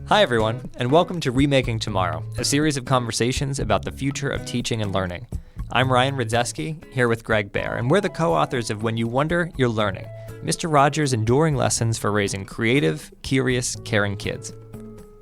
Hi, everyone, and welcome to Remaking Tomorrow, a series of conversations about the future of teaching and learning. I'm Ryan Radzeski, here with Greg Baer, and we're the co-authors of When You Wonder, You're Learning, Mr. Rogers' enduring lessons for raising creative, curious, caring kids.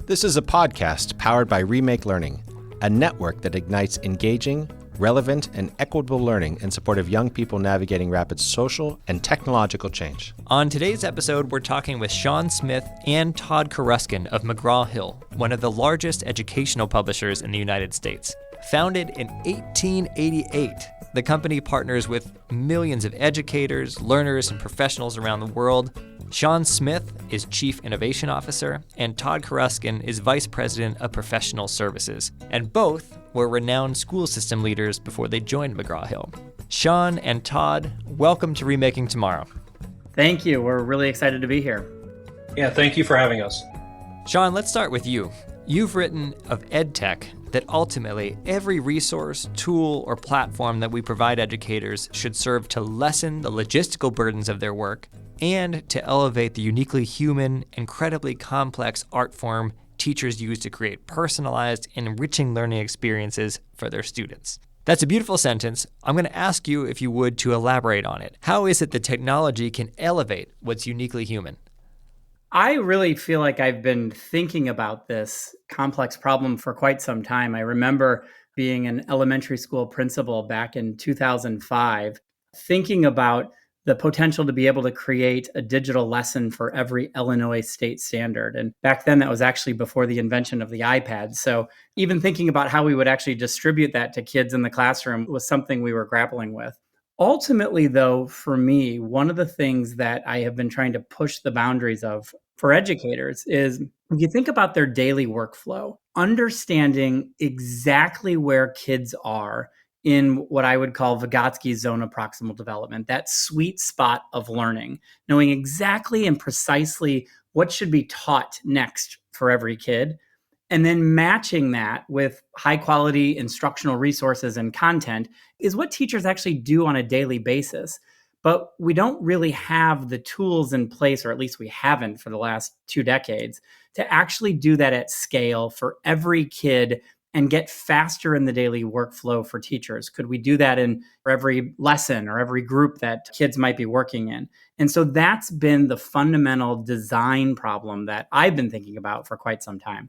This is a podcast powered by Remake Learning, a network that ignites engaging, relevant, and equitable learning in support of young people navigating rapid social and technological change. On today's episode, we're talking with Shawn Smith and Todd Keruskin of McGraw Hill, one of the largest educational publishers in the United States. Founded in 1888, the company partners with millions of educators, learners, and professionals around the world. Shawn Smith is Chief Innovation Officer, and Todd Keruskin is Vice President of Professional Services. And both were renowned school system leaders before they joined McGraw Hill. Shawn and Todd, welcome to Remaking Tomorrow. Thank you. We're really excited to be here. Yeah, thank you for having us. Shawn, let's start with you. You've written of EdTech that ultimately every resource, tool, or platform that we provide educators should serve to lessen the logistical burdens of their work and to elevate the uniquely human, incredibly complex art form teachers use to create personalized and enriching learning experiences for their students. That's a beautiful sentence. I'm going to ask you, if you would, to elaborate on it. How is it that technology can elevate what's uniquely human? I really feel like I've been thinking about this complex problem for quite some time. I remember being an elementary school principal back in 2005, thinking about the potential to be able to create a digital lesson for every Illinois state standard. And back then, that was actually before the invention of the iPad. So even thinking about how we would actually distribute that to kids in the classroom was something we were grappling with. Ultimately, though, for me, one of the things that I have been trying to push the boundaries of for educators is, if you think about their daily workflow, understanding exactly where kids are in what I would call Vygotsky's zone of proximal development, that sweet spot of learning, knowing exactly and precisely what should be taught next for every kid, and then matching that with high quality instructional resources and content is what teachers actually do on a daily basis. But we don't really have the tools in place, or at least we haven't for the last 2 decades, to actually do that at scale for every kid and get faster in the daily workflow for teachers. Could we do that in every lesson or every group that kids might be working in? And so that's been the fundamental design problem that I've been thinking about for quite some time.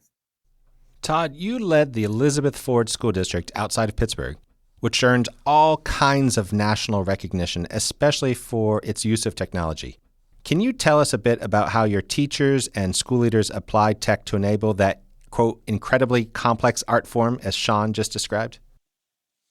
Todd, you led the Elizabeth Ford School District outside of Pittsburgh, which earned all kinds of national recognition, especially for its use of technology. Can you tell us a bit about how your teachers and school leaders applied tech to enable that, quote, incredibly complex art form as Shawn just described?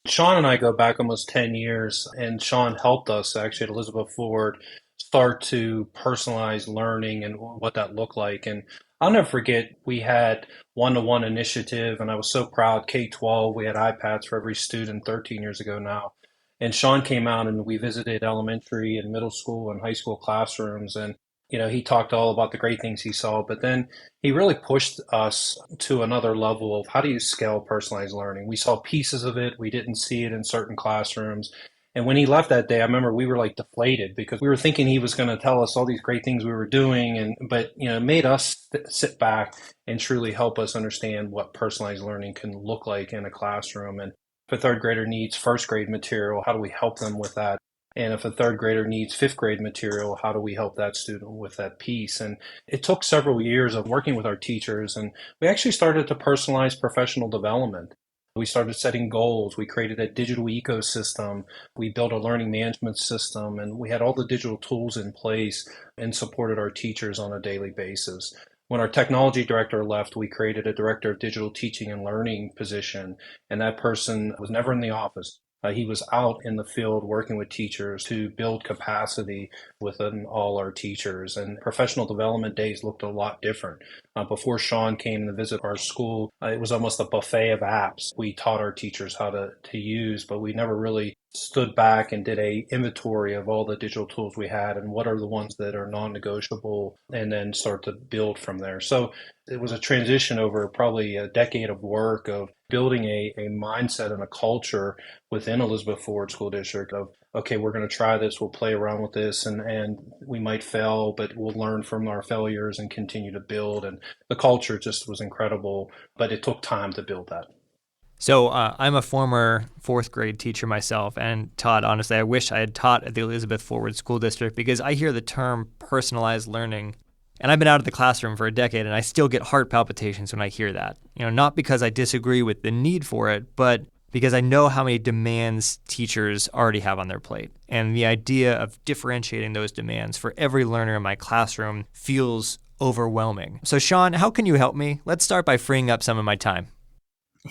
Shawn and I go back almost 10 years, and Shawn helped us actually at Elizabeth Ford start to personalize learning and what that looked like. And I'll never forget, we had one-to-one initiative, and I was so proud. K-12, we had iPads for every student 13 years ago now. And Shawn came out and we visited elementary and middle school and high school classrooms. And, he talked all about the great things he saw, but then he really pushed us to another level of how do you scale personalized learning? We saw pieces of it. We didn't see it in certain classrooms. And when he left that day, I remember we were like deflated because we were thinking he was going to tell us all these great things we were doing. But it made us sit back and truly help us understand what personalized learning can look like in a classroom. And if a third grader needs first grade material, how do we help them with that? And if a third grader needs fifth grade material, how do we help that student with that piece? And it took several years of working with our teachers, and we actually started to personalize professional development. We started setting goals. We created a digital ecosystem. We built a learning management system, and we had all the digital tools in place and supported our teachers on a daily basis. When our technology director left, we created a director of digital teaching and learning position, and that person was never in the office. He was out in the field working with teachers to build capacity within all our teachers. And professional development days looked a lot different. Before Shawn came to visit our school, it was almost a buffet of apps we taught our teachers how to use, but we never really stood back and did a inventory of all the digital tools we had and what are the ones that are non-negotiable, and then start to build from there. So it was a transition over probably a decade of work of building a mindset and a culture within Elizabeth Ford School District of, okay, we're going to try this, we'll play around with this, and we might fail, but we'll learn from our failures and continue to build. And the culture just was incredible, but it took time to build that. So I'm a former fourth grade teacher myself. And Todd, honestly, I wish I had taught at the Elizabeth Forward School District because I hear the term personalized learning. And I've been out of the classroom for a decade, and I still get heart palpitations when I hear that. Not because I disagree with the need for it, but because I know how many demands teachers already have on their plate. And the idea of differentiating those demands for every learner in my classroom feels overwhelming. So Shawn, how can you help me? Let's start by freeing up some of my time.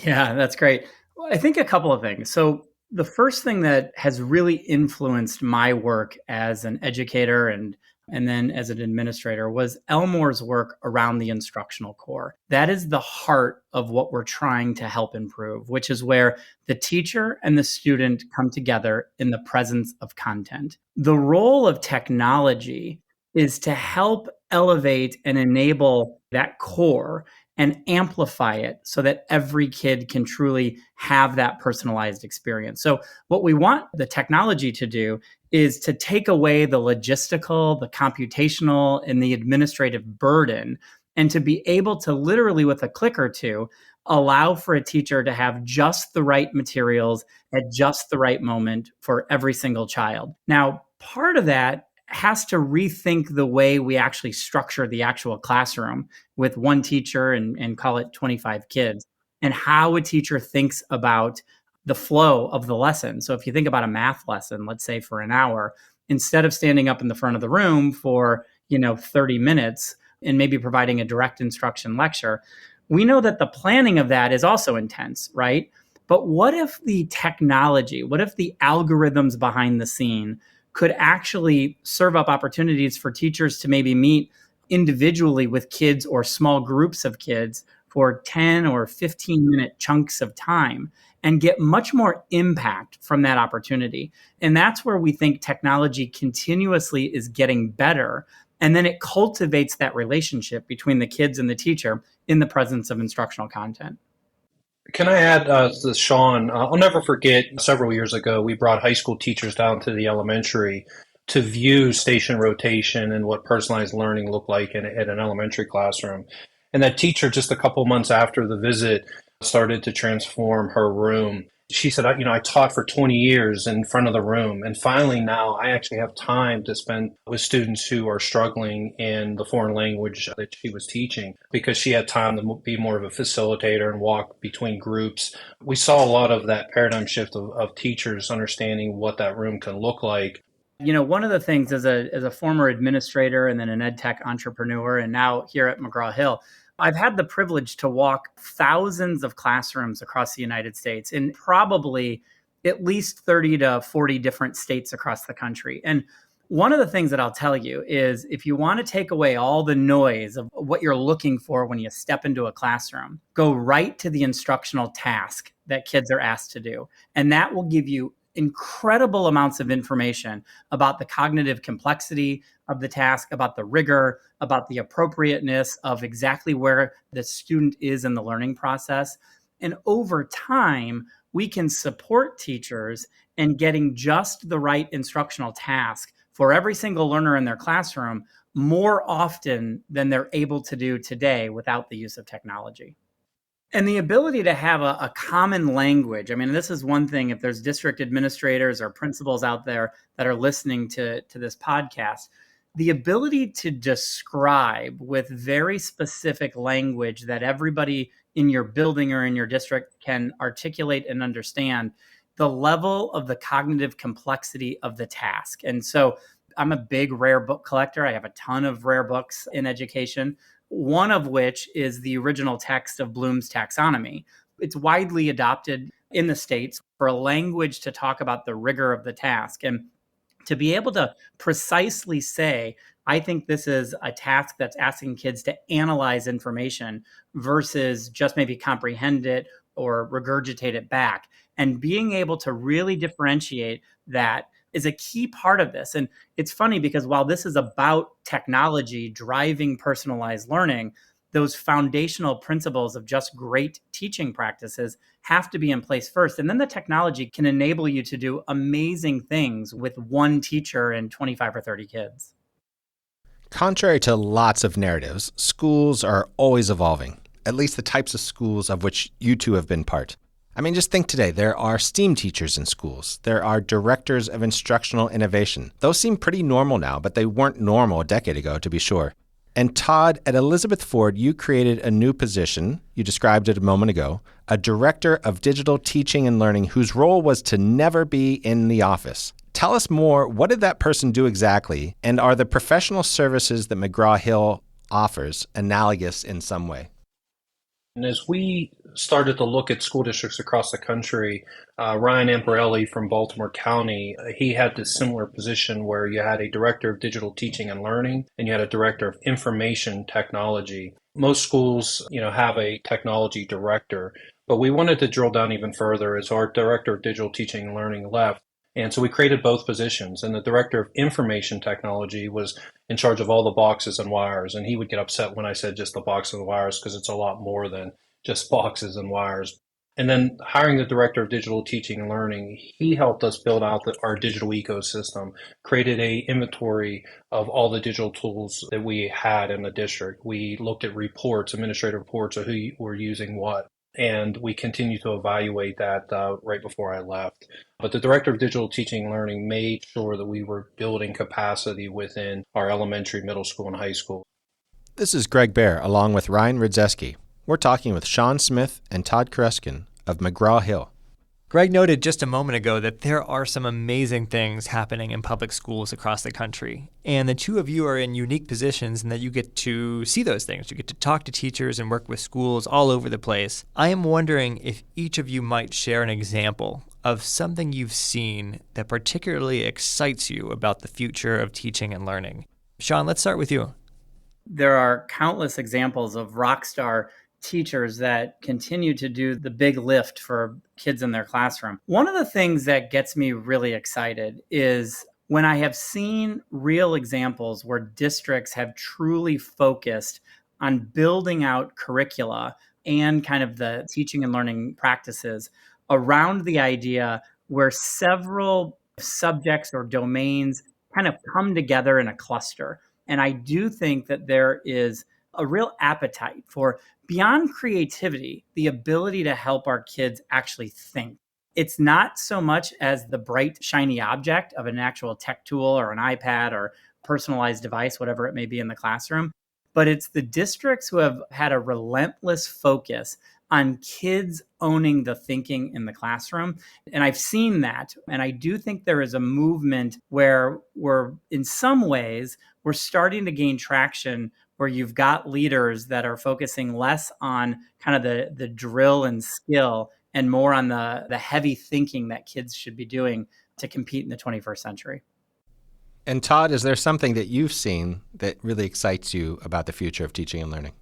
Yeah, that's great. Well, I think a couple of things. So, the first thing that has really influenced my work as an educator and then as an administrator was Elmore's work around the instructional core. That is the heart of what we're trying to help improve, which is where the teacher and the student come together in the presence of content. The role of technology is to help elevate and enable that core and amplify it so that every kid can truly have that personalized experience. So, what we want the technology to do is to take away the logistical, the computational, and the administrative burden, and to be able to literally, with a click or two, allow for a teacher to have just the right materials at just the right moment for every single child. Now, part of that has to rethink the way we actually structure the actual classroom with one teacher and call it 25 kids, and how a teacher thinks about the flow of the lesson. So if you think about a math lesson, let's say for an hour, instead of standing up in the front of the room for, 30 minutes and maybe providing a direct instruction lecture, we know that the planning of that is also intense, right? But what if the technology, what if the algorithms behind the scene could actually serve up opportunities for teachers to maybe meet individually with kids or small groups of kids for 10 or 15-minute chunks of time and get much more impact from that opportunity. And that's where we think technology continuously is getting better. And then it cultivates that relationship between the kids and the teacher in the presence of instructional content. Can I add to Shawn? I'll never forget several years ago, we brought high school teachers down to the elementary to view station rotation and what personalized learning looked like in an elementary classroom. And that teacher, just a couple months after the visit, started to transform her room. She said, I taught for 20 years in front of the room. And finally, now I actually have time to spend with students who are struggling in the foreign language that she was teaching because she had time to be more of a facilitator and walk between groups. We saw a lot of that paradigm shift of teachers understanding what that room can look like. One of the things as a former administrator and then an ed tech entrepreneur, and now here at McGraw Hill, I've had the privilege to walk thousands of classrooms across the United States in probably at least 30 to 40 different states across the country. And one of the things that I'll tell you is if you want to take away all the noise of what you're looking for when you step into a classroom, go right to the instructional task that kids are asked to do. And that will give you incredible amounts of information about the cognitive complexity of the task, about the rigor, about the appropriateness of exactly where the student is in the learning process. And over time, we can support teachers in getting just the right instructional task for every single learner in their classroom more often than they're able to do today without the use of technology. And the ability to have a common language. I mean, this is one thing, if there's district administrators or principals out there that are listening to this podcast, the ability to describe with very specific language that everybody in your building or in your district can articulate and understand the level of the cognitive complexity of the task. And so I'm a big rare book collector. I have a ton of rare books in education, one of which is the original text of Bloom's taxonomy. It's widely adopted in the States for a language to talk about the rigor of the task. And to be able to precisely say, I think this is a task that's asking kids to analyze information versus just maybe comprehend it or regurgitate it back. And being able to really differentiate that is a key part of this. And it's funny because while this is about technology driving personalized learning, those foundational principles of just great teaching practices have to be in place first. And then the technology can enable you to do amazing things with one teacher and 25 or 30 kids. Contrary to lots of narratives, schools are always evolving, at least the types of schools of which you two have been part. I mean, just think today, there are STEAM teachers in schools. There are directors of instructional innovation. Those seem pretty normal now, but they weren't normal a decade ago, to be sure. And Todd, at Elizabeth Ford, you created a new position, you described it a moment ago, a director of digital teaching and learning whose role was to never be in the office. Tell us more, what did that person do exactly? And are the professional services that McGraw-Hill offers analogous in some way? And as we started to look at school districts across the country, Ryan Amparelli from Baltimore County, he had this similar position where you had a director of digital teaching and learning, and you had a director of information technology. Most schools, have a technology director, but we wanted to drill down even further as our director of digital teaching and learning left. And so we created both positions, and the director of information technology was in charge of all the boxes and wires. And he would get upset when I said just the boxes and wires because it's a lot more than just boxes and wires. And then hiring the director of digital teaching and learning, he helped us build out our digital ecosystem, created a inventory of all the digital tools that we had in the district. We looked at reports, administrative reports of who were using what. And we continue to evaluate that right before I left. But the director of digital teaching and learning made sure that we were building capacity within our elementary, middle school, and high school. This is Greg Baer, along with Ryan Ridzeski. We're talking with Shawn Smith and Todd Keruskin of McGraw-Hill. Greg noted just a moment ago that there are some amazing things happening in public schools across the country. And the two of you are in unique positions in that you get to see those things. You get to talk to teachers and work with schools all over the place. I am wondering if each of you might share an example of something you've seen that particularly excites you about the future of teaching and learning. Shawn, let's start with you. There are countless examples of rock star teachers that continue to do the big lift for kids in their classroom. One of the things that gets me really excited is when I have seen real examples where districts have truly focused on building out curricula and kind of the teaching and learning practices around the idea where several subjects or domains kind of come together in a cluster. And I do think that there is a real appetite for, beyond creativity, the ability to help our kids actually think. It's not so much as the bright, shiny object of an actual tech tool or an iPad or personalized device, whatever it may be in the classroom, but it's the districts who have had a relentless focus on kids owning the thinking in the classroom. And I've seen that. And I do think there is a movement where in some ways, we're starting to gain traction where you've got leaders that are focusing less on kind of the drill and skill and more on the heavy thinking that kids should be doing to compete in the 21st century. And Todd, is there something that you've seen that really excites you about the future of teaching and learning?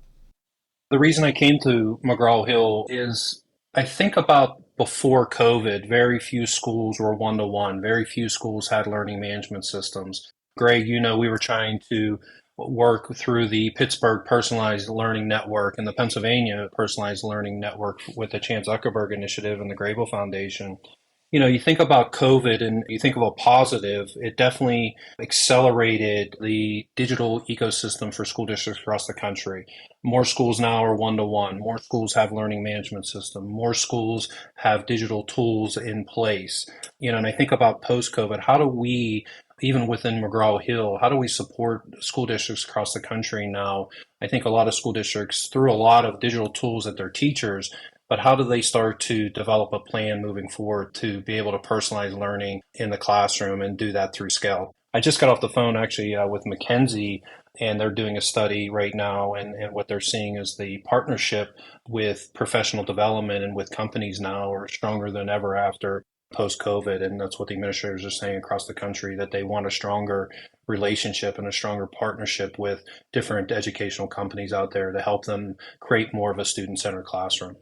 The reason I came to McGraw-Hill is I think about before COVID, very few schools were one-to-one. Very few schools had learning management systems. Greg, we were trying to work through the Pittsburgh Personalized Learning Network and the Pennsylvania Personalized Learning Network with the Chan Zuckerberg Initiative and the Grable Foundation. You think about COVID and you think of a positive, it definitely accelerated the digital ecosystem for school districts across the country. More schools now are one-to-one. More schools have learning management system. More schools have digital tools in place. And I think about post-COVID, how do we, even within McGraw-Hill, how do we support school districts across the country now? I think a lot of school districts threw a lot of digital tools at their teachers, but how do they start to develop a plan moving forward to be able to personalize learning in the classroom and do that through scale? I just got off the phone actually with McKinsey, and they're doing a study right now, and what they're seeing is the partnership with professional development and with companies now are stronger than ever after post-COVID, and that's what the administrators are saying across the country, that they want a stronger relationship and a stronger partnership with different educational companies out there to help them create more of a student-centered classroom.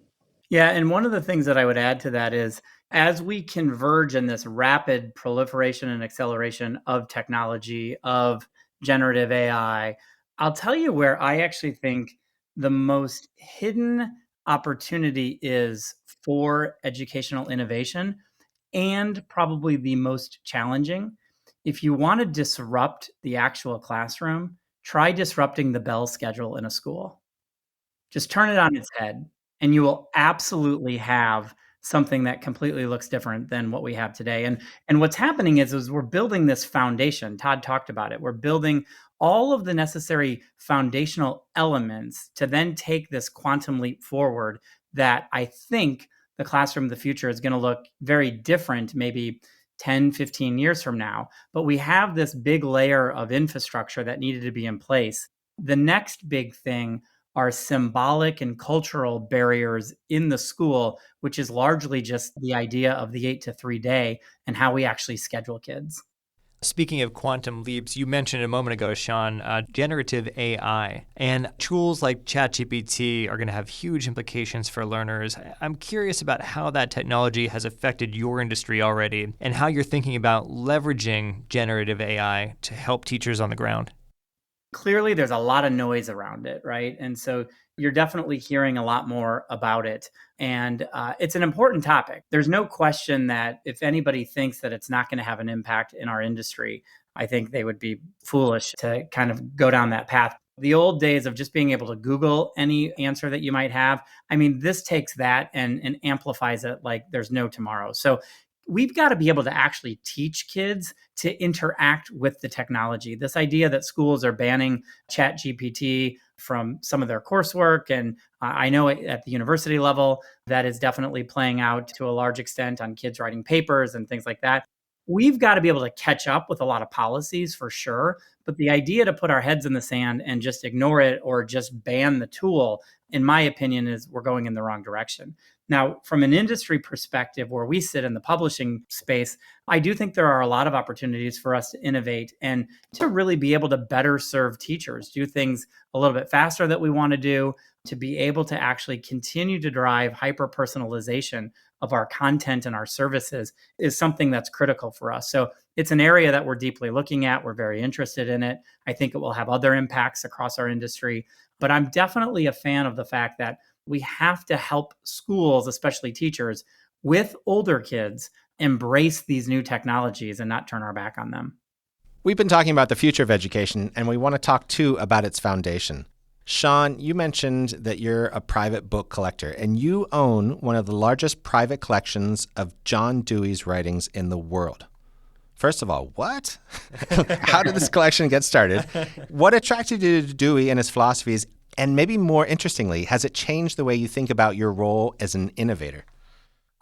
Yeah, and one of the things that I would add to that is as we converge in this rapid proliferation and acceleration of technology, of generative AI, I'll tell you where I actually think the most hidden opportunity is for educational innovation and probably the most challenging. If you want to disrupt the actual classroom, try disrupting the bell schedule in a school. Just turn it on its head, and you will absolutely have something that completely looks different than what we have today. And what's happening is we're building this foundation. Todd talked about it. We're building all of the necessary foundational elements to then take this quantum leap forward that I think the classroom of the future is going to look very different, maybe 10, 15 years from now. But we have this big layer of infrastructure that needed to be in place. The next big thing are symbolic and cultural barriers in the school, which is largely just the idea of the 8 to 3 day and how we actually schedule kids. Speaking of quantum leaps, you mentioned a moment ago, Shawn, generative AI. And tools like ChatGPT are going to have huge implications for learners. I'm curious about how that technology has affected your industry already and how you're thinking about leveraging generative AI to help teachers on the ground. Clearly, there's a lot of noise around it, right? And so you're definitely hearing a lot more about it. And it's an important topic. There's no question that if anybody thinks that it's not going to have an impact in our industry, I think they would be foolish to kind of go down that path. The old days of just being able to Google any answer that you might have, I mean, this takes that and amplifies it like there's no tomorrow. So we've got to be able to actually teach kids to interact with the technology. This idea that schools are banning Chat GPT from some of their coursework, and I know at the university level, that is definitely playing out to a large extent on kids writing papers and things like that. We've got to be able to catch up with a lot of policies for sure. But the idea to put our heads in the sand and just ignore it or just ban the tool, in my opinion, is we're going in the wrong direction. Now, from an industry perspective, where we sit in the publishing space, I do think there are a lot of opportunities for us to innovate and to really be able to better serve teachers, do things a little bit faster that we want to do, to be able to actually continue to drive hyper personalization of our content and our services is something that's critical for us. So it's an area that we're deeply looking at. We're very interested in it. I think it will have other impacts across our industry. But I'm definitely a fan of the fact that we have to help schools, especially teachers, with older kids embrace these new technologies and not turn our back on them. We've been talking about the future of education, and we want to talk too about its foundation. Shawn, you mentioned that you're a private book collector, and you own one of the largest private collections of John Dewey's writings in the world. First of all, what? How did this collection get started? What attracted you to Dewey and his philosophies? And maybe more interestingly, has it changed the way you think about your role as an innovator?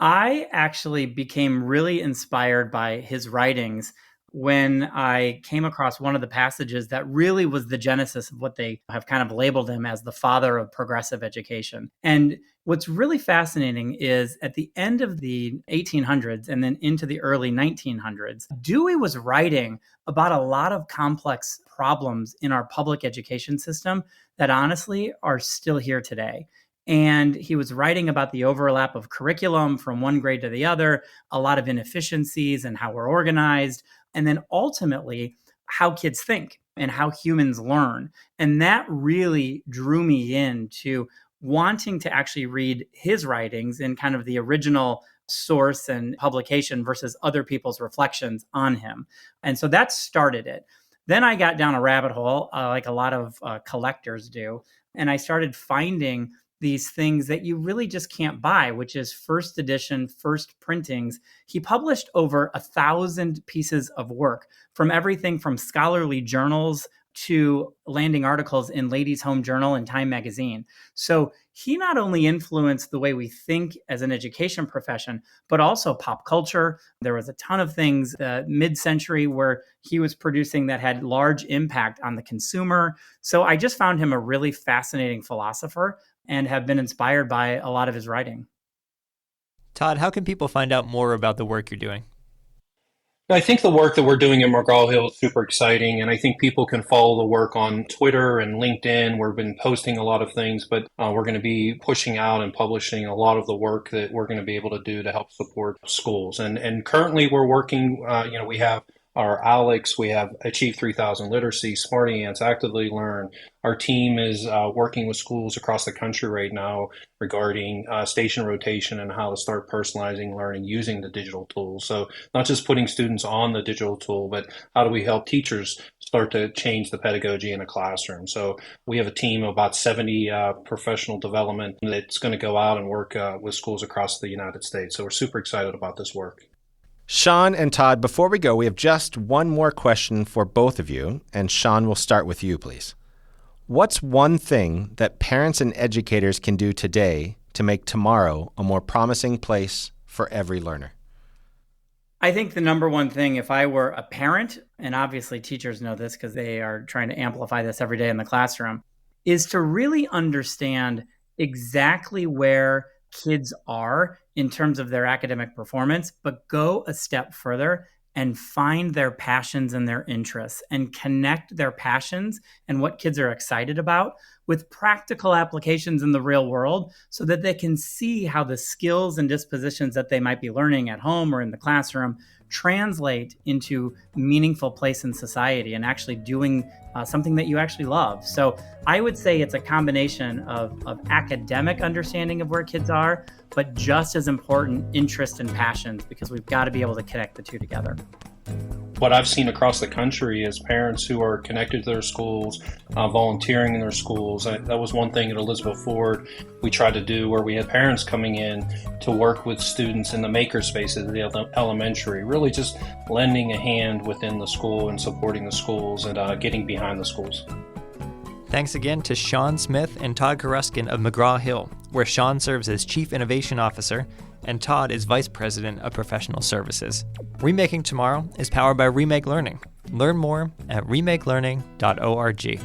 I actually became really inspired by his writings when I came across one of the passages that really was the genesis of what they have kind of labeled him as the father of progressive education. And what's really fascinating is at the end of the 1800s and then into the early 1900s, Dewey was writing about a lot of complex problems in our public education system that honestly are still here today. And he was writing about the overlap of curriculum from one grade to the other, a lot of inefficiencies and how we're organized, and then ultimately how kids think and how humans learn. And that really drew me into wanting to actually read his writings in kind of the original source and publication versus other people's reflections on him. And so that started it. Then I got down a rabbit hole, like a lot of collectors do, and I started finding these things that you really just can't buy, which is first edition, first printings. He published over 1,000 pieces of work from everything from scholarly journals to landing articles in Ladies' Home Journal and Time Magazine. So he not only influenced the way we think as an education profession, but also pop culture. There was a ton of things mid-century where he was producing that had large impact on the consumer. So I just found him a really fascinating philosopher and have been inspired by a lot of his writing. Todd, how can people find out more about the work you're doing? I think the work that we're doing in McGraw Hill is super exciting, and I think people can follow the work on Twitter and LinkedIn. We've been posting a lot of things, but we're going to be pushing out and publishing a lot of the work that we're going to be able to do to help support schools. And currently we're working, we have our Alex, we have Achieve 3000 Literacy, Smarty Ants, Actively Learn. Our team is working with schools across the country right now regarding station rotation and how to start personalizing learning using the digital tools. So not just putting students on the digital tool, but how do we help teachers start to change the pedagogy in a classroom? So we have a team of about 70 professional development that's going to go out and work with schools across the United States. So we're super excited about this work. Shawn and Todd, before we go, we have just one more question for both of you. And Shawn, we'll start with you, please. What's one thing that parents and educators can do today to make tomorrow a more promising place for every learner? I think the number one thing, if I were a parent, and obviously teachers know this because they are trying to amplify this every day in the classroom, is to really understand exactly where kids are in terms of their academic performance, but go a step further and find their passions and their interests and connect their passions and what kids are excited about with practical applications in the real world so that they can see how the skills and dispositions that they might be learning at home or in the classroom translate into meaningful place in society and actually doing something that you actually love. So I would say it's a combination of academic understanding of where kids are, but just as important, interest and passions, because we've got to be able to connect the two together. What I've seen across the country is parents who are connected to their schools, volunteering in their schools. That was one thing at Elizabeth Ford we tried to do, where we had parents coming in to work with students in the maker spaces of the elementary, really just lending a hand within the school and supporting the schools and getting behind the schools. Thanks again to Shawn Smith and Todd Keruskin of McGraw Hill, where Shawn serves as Chief Innovation Officer and Todd is Vice President of Professional Services. Remaking Tomorrow is powered by Remake Learning. Learn more at remakelearning.org.